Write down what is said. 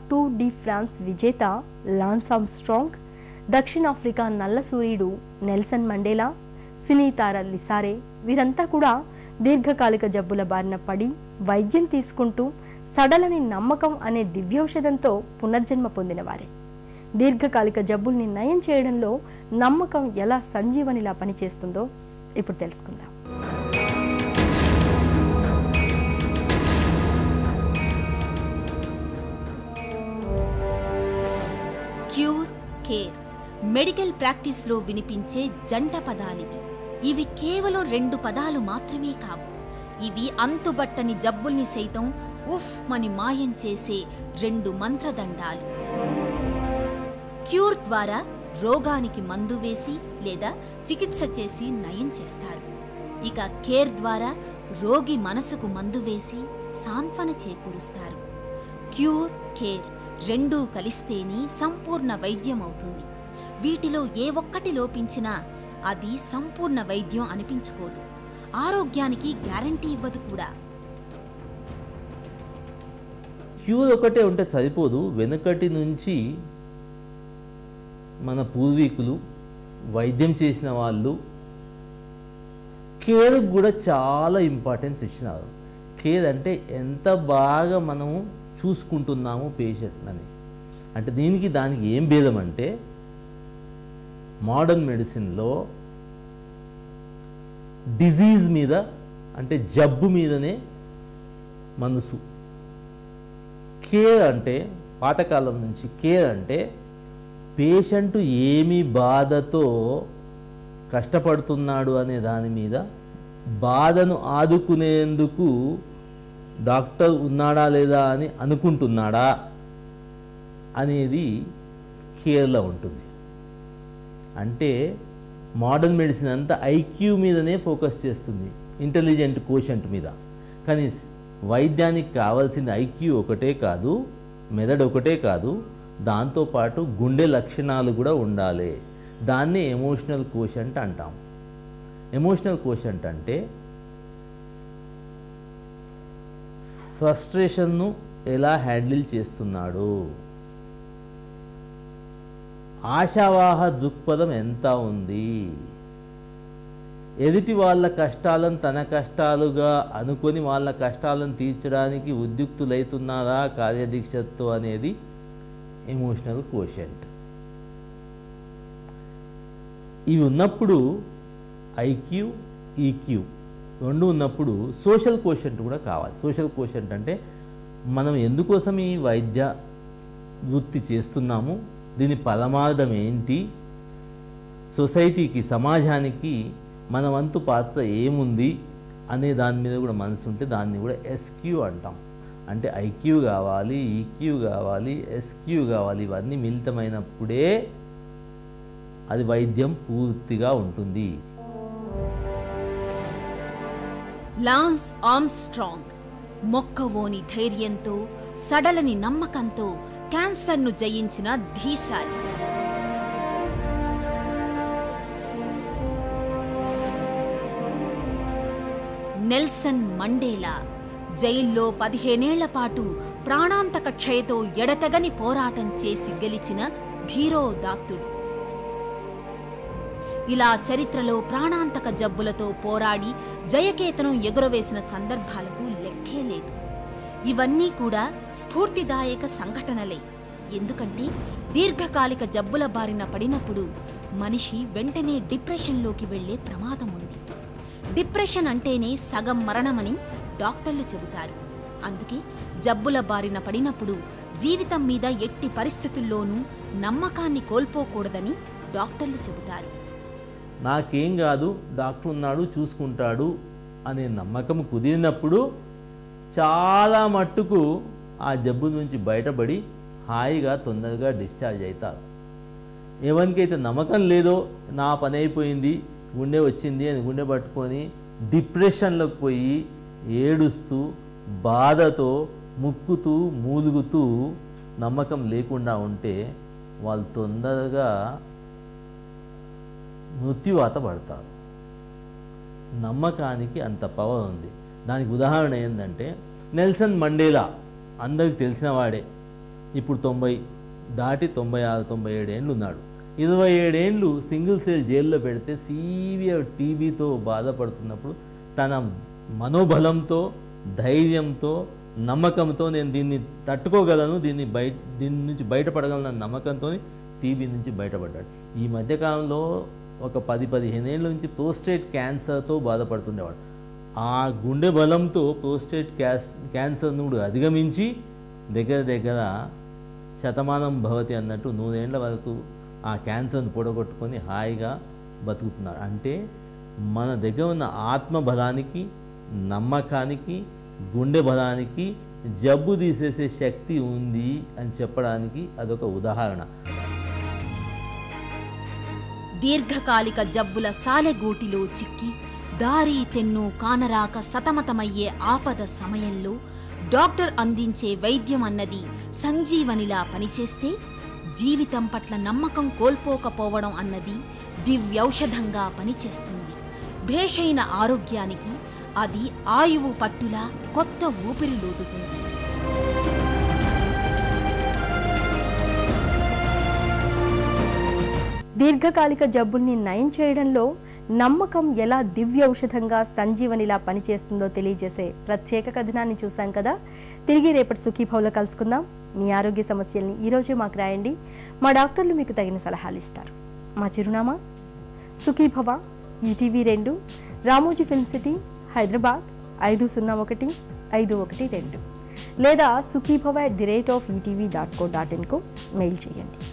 Tour D France విజేత lance Armstrong, దక్షిణాఫ్రికా నల్ల సూర్యుడు నెల్సన్ మండేలా, సినీ తార లిసారే వీరంతా కూడా దీర్ఘకాలిక జబ్బుల బారిన పడి వైద్యం తీసుకుంటూ సడలని నమ్మకం అనే దివ్యౌషధంతో పునర్జన్మ పొందినవారే. దీర్ఘకాలిక జబ్బుల్ని నయం చేయడంలో నమ్మకం ఎలా సంజీవనిలా పనిచేస్తుందో ఇప్పుడు తెలుసుకుందాం. క్యూర్, కేర్ మెడికల్ ప్రాక్టీస్లో వినిపించే జంట పదాలివి. ఇవి కేవలం 2 పదాలు మాత్రమే కావు. ఇవి అంతుబట్టని జబ్బుల్ని సైతం ఉఫ్ మని మాయం చేసే 2 మంత్రదండాలు. క్యూర్ ద్వారా రోగానికి మందు వేసి లేదా చికిత్స చేసి నయం చేస్తారు. ఇక కేర్ ద్వారా రోగి మనసుకు మందు వేసి సాంత్వన చేకూరుస్తారు. క్యూర్, కేర్ రెండూ కలిస్తేనే సంపూర్ణ వైద్యం అవుతుంది. వీటిలో ఏ ఒక్కటి లోపించినా అది సంపూర్ణ వైద్యం అనిపించుకోదు, ఆరోగ్యానికి గ్యారంటీ ఇవ్వదు కూడా. క్యూర్ ఒకటే ఉంటే సరిపోదు. వెనుకటి నుంచి మన పూర్వీకులు వైద్యం చేసిన వాళ్ళు కేర్కి కూడా చాలా ఇంపార్టెన్స్ ఇచ్చినారు. కేర్ అంటే ఎంత బాగా మనము చూసుకుంటున్నాము పేషెంట్ అని. అంటే దీనికి దానికి ఏం భేదం అంటే మోడర్న్ మెడిసిన్లో డిజీజ్ మీద అంటే జబ్బు మీదనే మనసు. కేర్ అంటే పాతకాలం నుంచి కేర్ అంటే పేషెంట్ ఏమి బాధతో కష్టపడుతున్నాడు అనే దాని మీద బాధను ఆదుకునేందుకు డాక్టర్ ఉన్నాడా లేదా అని అనుకుంటున్నాడా అనేది కేర్లో ఉంటుంది. అంటే మోడర్న్ మెడిసిన్ అంతా ఐక్యూ మీదనే ఫోకస్ చేస్తుంది, ఇంటెలిజెంట్ కోషెంట్ మీద. కానీ వైద్యానికి కావాల్సిన ఐక్యూ ఒకటే కాదు, మెదడు ఒకటే కాదు, దాంతోపాటు గుండె లక్షణాలు కూడా ఉండాలి. దాన్ని ఎమోషనల్ కోషెంట్ అంటాం. ఎమోషనల్ కోషెంట్ అంటే ఫ్రస్ట్రేషన్ను ఎలా హ్యాండిల్ చేస్తున్నాడు, ఆశావాహ దృక్పథం ఎంత ఉంది, ఎదుటి వాళ్ళ కష్టాలను తన కష్టాలుగా అనుకొని వాళ్ళ కష్టాలను తీర్చడానికి ఉద్యుక్తులైతున్నారా కార్యదీక్షతో అనేది ఎమోషనల్ కోషెంట్. ఇవి ఉన్నప్పుడు ఐక్యూ, ఈక్యూ రెండు ఉన్నప్పుడు సోషల్ కోషెంట్ కూడా కావాలి. సోషల్ కోషెంట్ అంటే మనం ఎందుకోసం ఈ వైద్య వృత్తి చేస్తున్నాము, దీని పరమార్థం ఏంటి, సొసైటీకి సమాజానికి మన వంతు పాత్ర ఏముంది అనే దాని మీద కూడా మనసు ఉంటే దాన్ని కూడా ఎస్క్యూ అంటాం. అంటే ఐక్యూ కావాలి, ఈక్యూ కావాలి, ఎస్క్యూ కావాలి. ఇవన్నీ మిళితమైనప్పుడే అది వైద్యం పూర్తిగా ఉంటుంది. లాన్స్ ఆర్మ్స్ట్రాంగ్ మొక్కవోని ధైర్యంతో, సడలని నమ్మకంతో క్యాన్సర్ను జయించిన ధీశాలి. నెల్సన్ మండేలా జైల్లో 15 ఏళ్ల పాటు ప్రాణాంతక క్షయతో ఎడతెగని పోరాటం చేసి గెలిచిన ధీరోదాత్తుడు. ఇలా చరిత్రలో ప్రాణాంతక జబ్బులతో పోరాడి జయకేతనం ఎగురవేసిన సందర్భాలకు లెక్కే లేదు. ఇవన్నీ కూడా స్ఫూర్తిదాయక సంఘటనలే. ఎందుకంటే దీర్ఘకాలిక జబ్బుల బారిన పడినప్పుడు మనిషి వెంటనే డిప్రెషన్లోకి వెళ్లే ప్రమాదం ఉంది. డిప్రెషన్ అంటేనే సగం మరణమని డాక్టర్లు చెబుతారు. అందుకే జబ్బుల బారిన పడినప్పుడు జీవితం మీద ఎట్టి పరిస్థితుల్లోనూ నమ్మకాన్ని కోల్పోకూడదని డాక్టర్లు చెబుతారు. నాకేం కాదు, డాక్టర్ ఉన్నాడు చూసుకుంటాడు అనే నమ్మకం కుదిరినప్పుడు చాలా మట్టుకు ఆ జబ్బు నుంచి బయటపడి హాయిగా తొందరగా డిశ్చార్జ్ అవుతారు. ఎవరికైతే నమ్మకం లేదో నా పని అయిపోయింది, గుండె వచ్చింది అని గుండె పట్టుకొని డిప్రెషన్లోకి పోయి ఏడుస్తూ బాధతో ముక్కుతూ మూలుగుతూ నమ్మకం లేకుండా ఉంటే వాళ్ళు తొందరగా మృత్యువాత పడతారు. నమ్మకానికి అంత పవర్ ఉంది. దానికి ఉదాహరణ ఏంటంటే నెల్సన్ మండేలా అందరికి తెలిసిన వాడే. ఇప్పుడు 90 దాటి 96, 97 ఏండ్లు ఉన్నాడు. 27 ఏండ్లు సింగిల్ సెల్ జైల్లో పెడితే సీవియర్ టీబీతో బాధపడుతున్నప్పుడు తన మనోబలంతో, ధైర్యంతో, నమ్మకంతో నేను దీన్ని తట్టుకోగలను, దీని నుంచి బయటపడగలను నమ్మకంతో టీబీ నుంచి బయటపడ్డాడు. ఈ మధ్యకాలంలో ఒక 10-15 ఏళ్ళ నుంచి ప్రోస్టేట్ క్యాన్సర్తో బాధపడుతుండేవాడు. ఆ గుండె బలంతో ప్రోస్టేట్ క్యాన్సర్ను కూడా అధిగమించి దగ్గర శతమానం భవతి అన్నట్టు 100 ఏళ్ల వరకు ఆ క్యాన్సర్ను పొడగొట్టుకొని హాయిగా బతుకుతున్నారు. అంటే మన దగ్గర ఉన్న ఆత్మబలానికి, నమ్మకానికి, గుండె బలానికి జబ్బు తీసేసే శక్తి ఉంది అని చెప్పడానికి అదొక ఉదాహరణ. దీర్ఘకాలిక జబ్బుల సాలెగూటిలో చిక్కి దారి తెన్ను కానరాక సతమతమయ్యే ఆపద సమయంలో డాక్టర్ అందించే వైద్యం అన్నది సంజీవనిలా పనిచేస్తే జీవితం పట్ల నమ్మకం కోల్పోకపోవడం అన్నది దివ్యౌషధంగా పనిచేస్తుంది. భేషైన ఆరోగ్యానికి అది ఆయువు పట్టులా కొత్త ఊపిరిలూదుతుంది. దీర్ఘకాలిక జబ్బుల్ని నయం చేయడంలో నమ్మకం ఎలా దివ్య ఔషధంగా సంజీవనిలా పనిచేస్తుందో తెలియజేసే ప్రత్యేక కథనాన్ని చూసాం కదా. తిరిగి రేపటి సుఖీభవలో కలుసుకుందాం. మీ ఆరోగ్య సమస్యల్ని ఈరోజే మాకు రాయండి. మా డాక్టర్లు మీకు తగిన సలహాలు ఇస్తారు. మా చిరునామా Sukhibhava, ETV 2, Ramoji film city, Hyderabad 501512 లేదా sukhibhava@etv.co.in కు మెయిల్ చేయండి.